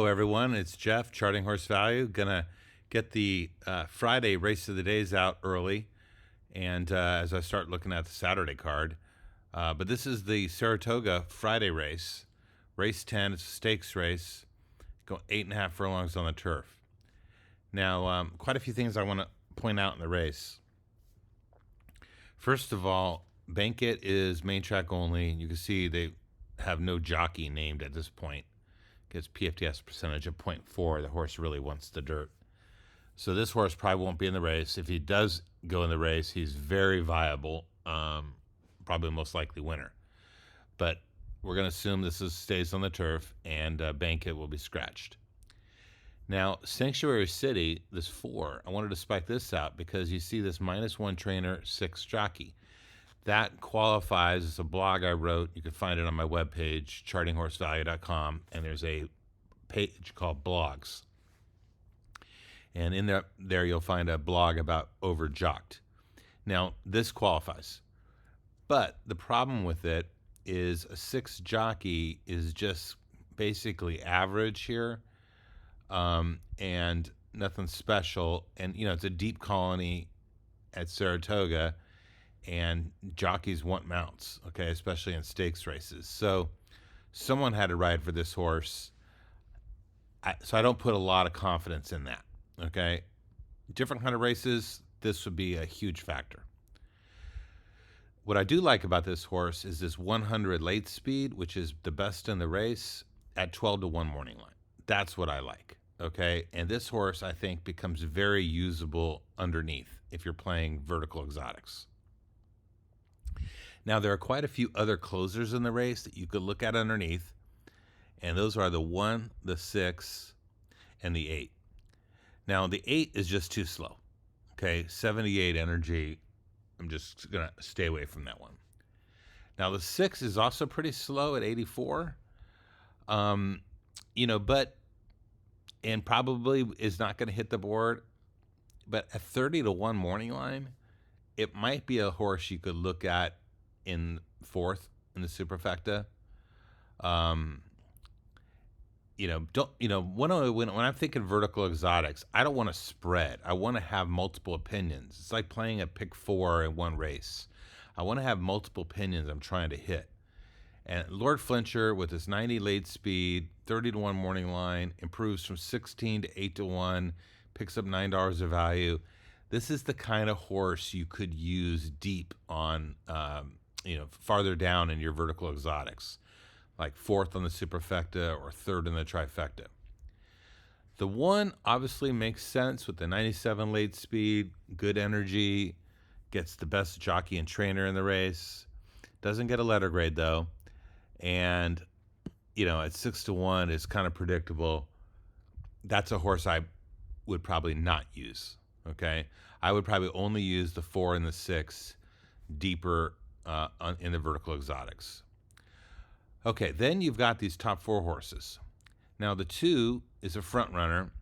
Hello, everyone. It's Jeff, Charting Horse Value. Gonna get the Friday race of the days out early, and as I start looking at the Saturday card. But this is the Saratoga Friday race, race 10. It's a stakes race, going 8.5 furlongs on the turf. Now, quite a few things I want to point out in the race. First of all, Bankit is main track only. You can see they have no jockey named at this point. Gets PFTS percentage of 0.4. The horse really wants the dirt. So this horse probably won't be in the race. If he does go in the race, he's very viable, probably most likely winner. But we're going to assume this stays on the turf, and Bankit will be scratched. Now, Sanctuary City, this 4, I wanted to spike this out because you see this -1 trainer, 6 jockey. That qualifies as a blog I wrote. You can find it on my webpage, chartinghorsevalue.com, and there's a page called blogs. And in there you'll find a blog about overjocked. Now, this qualifies. But the problem with it is a 6 jockey is just basically average here, and nothing special. And, it's a deep colony at Saratoga, and jockeys want mounts, okay, especially in stakes races. So someone had to ride for this horse. So I don't put a lot of confidence in that, okay? Different kind of races, this would be a huge factor. What I do like about this horse is this 100 late speed, which is the best in the race, at 12-1 morning line. That's what I like, okay? And this horse, I think, becomes very usable underneath if you're playing vertical exotics. Now, there are quite a few other closers in the race that you could look at underneath, and those are the 1, the 6, and the 8. Now, the 8 is just too slow, okay? 78 energy, I'm just going to stay away from that one. Now, the 6 is also pretty slow at 84, and probably is not going to hit the board, but at 30-1 morning line, it might be a horse you could look at in 4th in the superfecta. When I'm thinking vertical exotics, I don't want to spread. I want to have multiple opinions. It's like playing a pick 4 in one race. I want to have multiple opinions I'm trying to hit. And Lord Flincher with his 90 late speed, 30-1 morning line, improves from 16 to 8-1, picks up $9 of value. This is the kind of horse you could use deep on, farther down in your vertical exotics, like 4th on the superfecta or 3rd in the trifecta. The 1 obviously makes sense with the 97 late speed, good energy, gets the best jockey and trainer in the race. Doesn't get a letter grade though, and at 6-1 is kind of predictable. That's a horse I would probably not use. Okay, I would probably only use the 4 and the 6 deeper in the vertical exotics. Okay, then you've got these top 4 horses. Now the 2 is a front runner,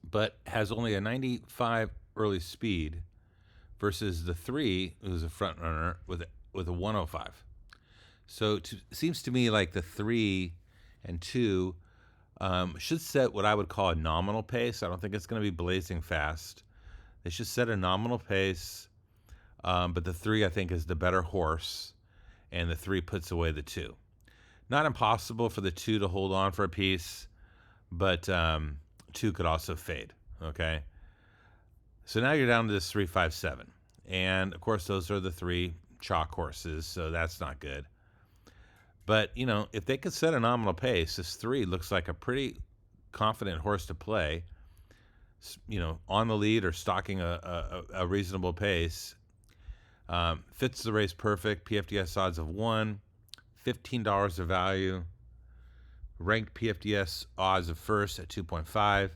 but has only a 95 early speed, versus the 3, who's a front runner with a 105. So it seems to me like the 3 and 2 should set what I would call a nominal pace. I don't think it's going to be blazing fast. They should set a nominal pace, but the 3, I think, is the better horse, and the 3 puts away the 2. Not impossible for the 2 to hold on for a piece, but 2 could also fade, okay? So now you're down to this 3, 5, 7. And, of course, those are the 3 chalk horses, so that's not good. But, if they could set a nominal pace, this 3 looks like a pretty confident horse to play, on the lead or stalking a reasonable pace. Fits the race perfect, PFTS odds of 1, $15 of value, ranked PFTS odds of first at 2.5,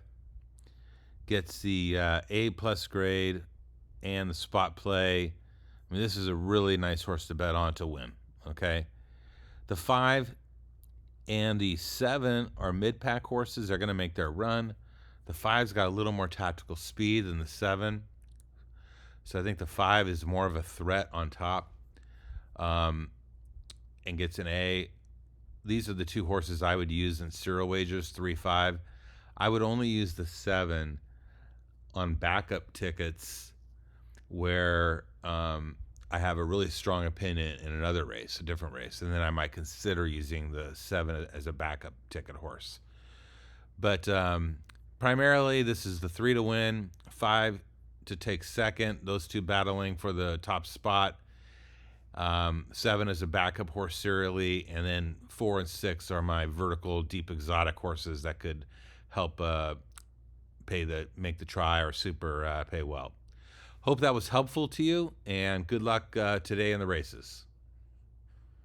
gets the A+ grade and the spot play. I mean, this is a really nice horse to bet on to win, okay? The 5 and the 7 are mid-pack horses. They're going to make their run. The 5's got a little more tactical speed than the 7. So I think the 5 is more of a threat on top, and gets an A. these are the two horses I would use in serial wagers, 3-5. I would only use the 7 on backup tickets where I have a really strong opinion in another race, a different race, and then I might consider using the 7 as a backup ticket horse. But primarily, this is the 3 to win, 5 to take second, those two battling for the top spot. 7 is a backup horse serially, and then 4 and 6 are my vertical deep exotic horses that could help make the try or super pay well. Hope that was helpful to you, and good luck today in the races.